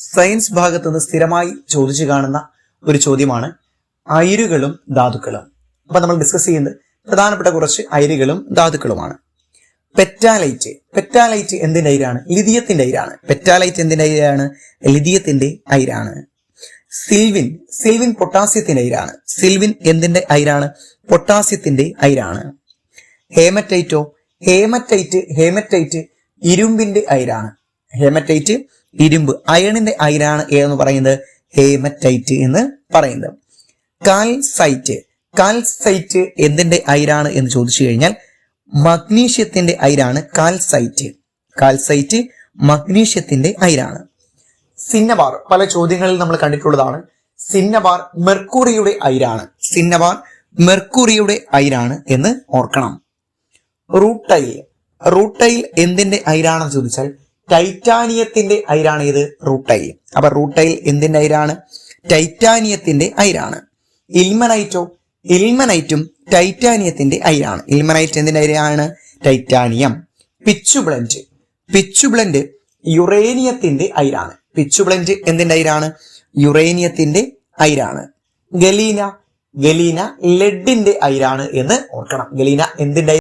Science ഭാഗത്ത് നിന്ന് സ്ഥിരമായി ചോദിച്ചു കാണുന്ന ഒരു ചോദ്യമാണ് അയിരുകളും ധാതുക്കളും. അപ്പൊ നമ്മൾ ഡിസ്കസ് ചെയ്യുന്നത് പ്രധാനപ്പെട്ട കുറച്ച് അയിരുകളും ധാതുക്കളുമാണ്. പെറ്റാലൈറ്റ് എന്തിന്റെ അയിരാണ്? ലിഥിയത്തിന്റെ അയിരാണ്. പെറ്റാലൈറ്റ് എന്തിന്റെ അയിരാണ്? ലിഥിയത്തിന്റെ അയിരാണ്. സിൽവിൻ പൊട്ടാസ്യത്തിന്റെ അയിരാണ്. സിൽവിൻ എന്തിന്റെ അയിരാണ്? പൊട്ടാസ്യത്തിന്റെ അയിരാണ്. ഹേമറ്റൈറ്റ് ഇരുമ്പിന്റെ അയിരാണ്. ഹേമറ്റൈറ്റ് ഇരുമ്പ്, അയണിന്റെ അയിരാണ് എന്ന് പറയുന്നത് ഹേമറ്റൈറ്റ് എന്ന് പറയുന്നത്. കാൽസൈറ്റ് എന്തിന്റെ അയിരാണ് എന്ന് ചോദിച്ചു കഴിഞ്ഞാൽ മഗ്നീഷ്യത്തിന്റെ അയിരാണ് കാൽസൈറ്റ് മഗ്നീഷ്യത്തിന്റെ അയിരാണ്. സിന്നബാർ പല ചോദ്യങ്ങളിൽ നമ്മൾ കണ്ടിട്ടുള്ളതാണ്. സിന്നബാർ മെർക്കുറിയുടെ അയിരാണ് എന്ന് ഓർക്കണം. റൂട്ടൈൽ എന്തിന്റെ അയിരാണെന്ന് ചോദിച്ചാൽ ടൈറ്റാനിയത്തിന്റെ അയിരാണ് ഇത് റൂട്ടൈൽ. അപ്പൊ റൂട്ടൈൽ എന്തിന്റെ അയിരാണ്? ടൈറ്റാനിയത്തിന്റെ അയിരാണ്. ഇൽമനൈറ്റും ടൈറ്റാനിയത്തിന്റെ അയിരാണ്. ഇൽമനൈറ്റ് എന്തിന്റെ അയിരാണ്? ടൈറ്റാനിയം. പിച്ചുബ്ലൻഡ് യുറേനിയത്തിന്റെ അയിരാണ്. പിച്ചുബ്ലൻഡ് എന്തിന്റെ അയിരാണ്? യുറേനിയത്തിന്റെ അയിരാണ്. ഗലീന ലെഡിന്റെ അയിരാണ് എന്ന് ഓർക്കണം. ഗലീന എന്തിന്റെ